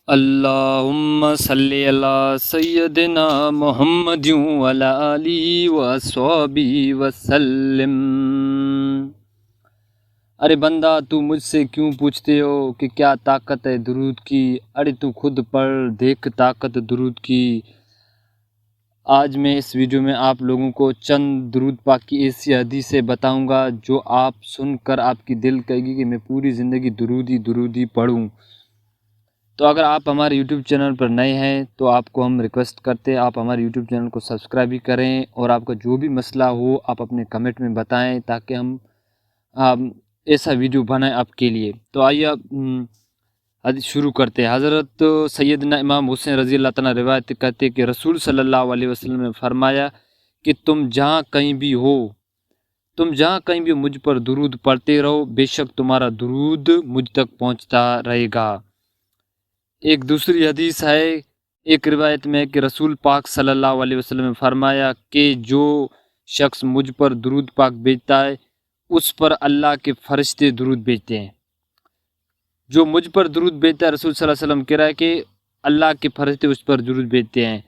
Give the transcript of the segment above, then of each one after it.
اللہم صلی علی سیدنا محمد وعلی آلہ وصحبہ وسلم۔ ارے بندہ، تو مجھ سے کیوں پوچھتے ہو کہ کیا طاقت ہے درود کی؟ ارے تو خود پڑھ دیکھ طاقت درود کی۔ آج میں اس ویڈیو میں آپ لوگوں کو چند درود پاک کی ایسی حدیثیں بتاؤں گا جو آپ سن کر آپ کی دل کہے گی کہ میں پوری زندگی درودی پڑھوں۔ تو اگر آپ ہمارے یوٹیوب چینل پر نئے ہیں تو آپ کو ہم ریکویسٹ کرتے ہیں آپ ہمارے یوٹیوب چینل کو سبسکرائب بھی کریں، اور آپ کا جو بھی مسئلہ ہو آپ اپنے کمنٹ میں بتائیں تاکہ ہم ایسا ویڈیو بنائیں آپ کے لیے۔ تو آئیے حدیث شروع کرتے ہیں۔ حضرت سیدنا امام حسین رضی اللہ تعالیٰ روایت کرتے کہ رسول صلی اللہ علیہ وسلم نے فرمایا کہ تم جہاں کہیں بھی ہو مجھ پر درود پڑھتے رہو، بے شک تمہارا درود مجھ تک پہنچتا رہے گا۔ ایک دوسری حدیث ہے، ایک روایت میں کہ رسول پاک صلی اللہ علیہ وسلم نے فرمایا کہ جو شخص مجھ پر درود پاک بھیجتا ہے اس پر اللہ کے فرشتے درود بھیجتے ہیں۔ جو مجھ پر درود بھیجتا ہے، رسول صلی اللہ علیہ وسلم کہہ رہا ہے کہ اللہ کے فرشتے اس پر درود بھیجتے ہیں۔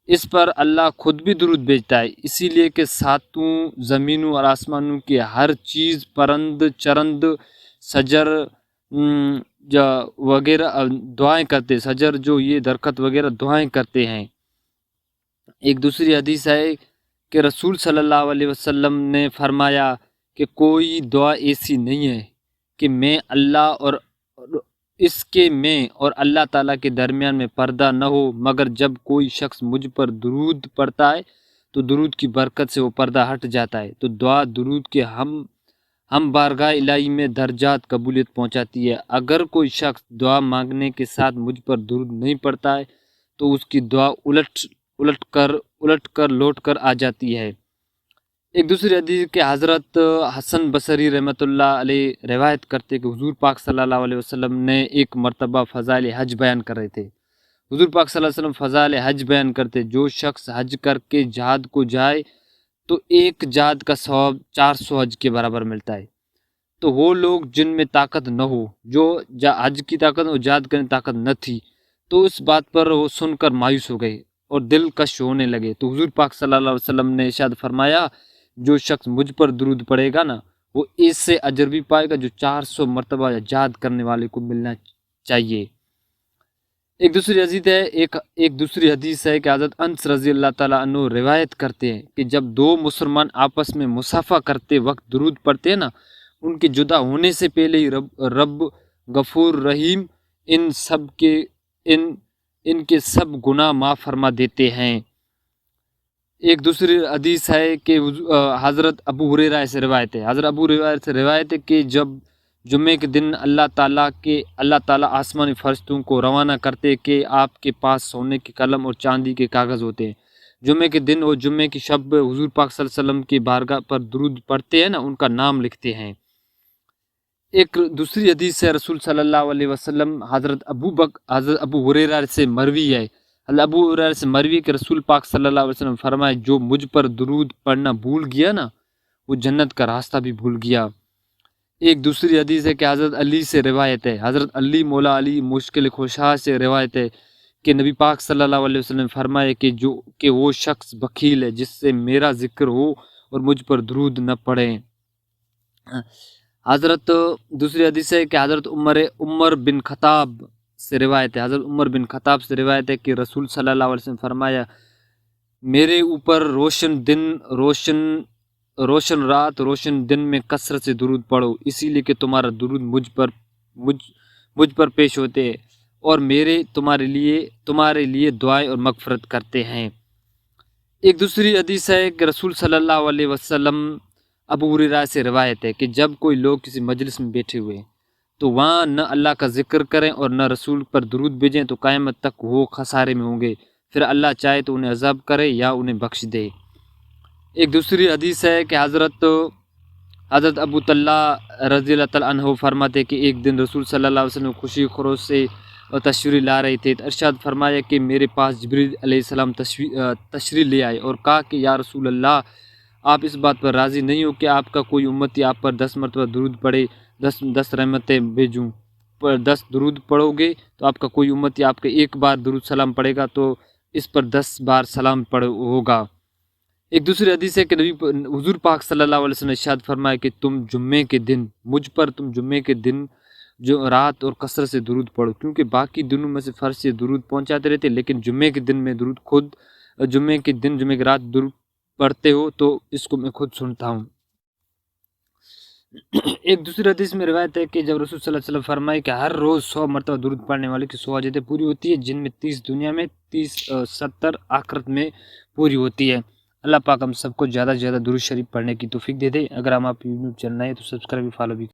اس پر اللہ خود بھی درود بھیجتا ہے، اسی لیے کہ ساتوں زمینوں اور آسمانوں کی ہر چیز، پرند چرند شجر وغیرہ دعائیں کرتے، شجر جو یہ درخت وغیرہ دعائیں کرتے ہیں۔ ایک دوسری حدیث ہے کہ رسول صلی اللہ علیہ وسلم نے فرمایا کہ کوئی دعا ایسی نہیں ہے کہ میں اور اللہ تعالیٰ کے درمیان میں پردہ نہ ہو، مگر جب کوئی شخص مجھ پر درود پڑھتا ہے تو درود کی برکت سے وہ پردہ ہٹ جاتا ہے۔ تو دعا درود کے ہم بارگاہ الہی میں درجات قبولیت پہنچاتی ہے۔ اگر کوئی شخص دعا مانگنے کے ساتھ مجھ پر درود نہیں پڑتا ہے تو اس کی دعا الٹ کر لوٹ کر آ جاتی ہے۔ ایک دوسری حدیث کہ حضرت حسن بصری رحمۃ اللہ علیہ روایت کرتے کہ حضور پاک صلی اللہ علیہ وسلم نے ایک مرتبہ فضائل حج بیان کر رہے تھے۔ حضور پاک صلی اللہ علیہ وسلم فضائل حج بیان کرتے، جو شخص حج کر کے جہاد کو جائے تو ایک جہاد کا ثواب 400 حج کے برابر ملتا ہے۔ تو وہ لوگ جن میں طاقت نہ ہو، جو حج کی طاقت اور جہاد کرنے کی طاقت نہ تھی، تو اس بات پر وہ سن کر مایوس ہو گئے اور دل کش ہونے لگے۔ تو حضور پاک صلی اللہ علیہ وسلم نے ارشاد فرمایا جو شخص مجھ پر درود پڑے گا نا وہ اس سے اجر بھی پائے گا جو 400 مرتبہ جہاد کرنے والے کو ملنا چاہیے۔ ایک دوسری حدیث ہے کہ حضرت انس رضی اللہ تعالیٰ عنہ روایت کرتے ہیں کہ جب دو مسلمان آپس میں مصافحہ کرتے وقت درود پڑھتے ہیں نا، ان کے جدا ہونے سے پہلے ہی رب غفور رحیم ان کے سب گناہ معاف فرما دیتے ہیں۔ ایک دوسری حدیث ہے کہ حضرت ابو ہریرہ سے روایت ہے کہ جب جمعے کے دن اللہ تعالیٰ آسمانی فرشتوں کو روانہ کرتے کہ آپ کے پاس سونے کے قلم اور چاندی کے کاغذ ہوتے ہیں۔ جمعے کے دن اور جمعے کی شب حضور پاک صلی اللہ علیہ وسلم کی بارگاہ پر درود پڑھتے ہیں نا، ان کا نام لکھتے ہیں۔ ایک دوسری حدیث ہے رسول صلی اللہ علیہ وسلم حضرت ابو ہریرہ سے مروی ہے، ابو ہریرہ سے مروی کہ رسول پاک صلی اللہ علیہ وسلم فرمائے جو مجھ پر درود پڑھنا بھول گیا نا وہ جنت کا راستہ بھی بھول گیا۔ ایک دوسری حدیث ہے کہ حضرت علی سے روایت ہے، حضرت علی مولا علی مشکل خشاع سے روایت ہے کہ نبی پاک صلی اللہ علیہ وسلم فرمائے کہ وہ شخص بخیل ہے جس سے میرا ذکر ہو اور مجھ پر درود نہ پڑھیں۔ دوسری حدیث ہے کہ حضرت عمر بن خطاب سے روایت ہے، کہ رسول صلی اللہ علیہ وسلم فرمایا میرے اوپر روشن رات روشن دن میں کثرت سے درود پڑھو، اسی لیے کہ تمہارا درود مجھ پر پیش ہوتے ہیں اور میرے تمہارے لیے دعائیں اور مغفرت کرتے ہیں۔ ایک دوسری حدیث ہے کہ رسول صلی اللہ علیہ وسلم ابو ہریرہ سے روایت ہے کہ جب کوئی لوگ کسی مجلس میں بیٹھے ہوئے تو وہاں نہ اللہ کا ذکر کریں اور نہ رسول پر درود بھیجیں تو قیامت تک وہ خسارے میں ہوں گے، پھر اللہ چاہے تو انہیں عذاب کرے یا انہیں بخش دے۔ ایک دوسری حدیث ہے کہ حضرت ابو طلحہ رضی اللہ تعالیٰ عنہ فرماتے کہ ایک دن رسول صلی اللہ علیہ وسلم خوشی خروش سے تشریف لا رہے تھے، ارشاد فرمایا کہ میرے پاس جبریل علیہ السلام تشریف لے آئے اور کہا کہ یا رسول اللہ، آپ اس بات پر راضی نہیں ہو کہ آپ کا کوئی امتی آپ پر 10 مرتبہ درود پڑھے، 10 رحمتیں 10 درود پڑھو گے تو آپ کا کوئی امتی آپ کے ایک بار درود سلام پڑھے گا تو اس پر 10 بار سلام ہوگا۔ ایک دوسری حدیث ہے کہ حضور پاک صلی اللہ علیہ وسلم نے ارشاد فرمایا کہ تم جمعے کے دن تم جمعے کے دن جو رات اور کثرت سے درود پڑھو، کیونکہ باقی دنوں میں سے فرض سے درود پہنچاتے رہتے، لیکن جمعے کے دن میں درود جمعے کی رات درود پڑھتے ہو تو اس کو میں خود سنتا ہوں۔ ایک دوسری حدیث میں روایت ہے کہ جب رسول صلی اللہ علیہ وسلم فرمائے کہ ہر روز 100 مرتبہ درود پڑھنے والے کی 100 حاجتیں پوری ہوتی ہے، جن میں 30 دنیا میں 70 آخرت میں پوری ہوتی ہے۔ اللہ پاک ہم سب کو زیادہ سے زیادہ درود شریف پڑھنے کی توفیق دے دے۔ اگر آپ یوٹیوب چینل نئے تو سبسکرائب فالو بھی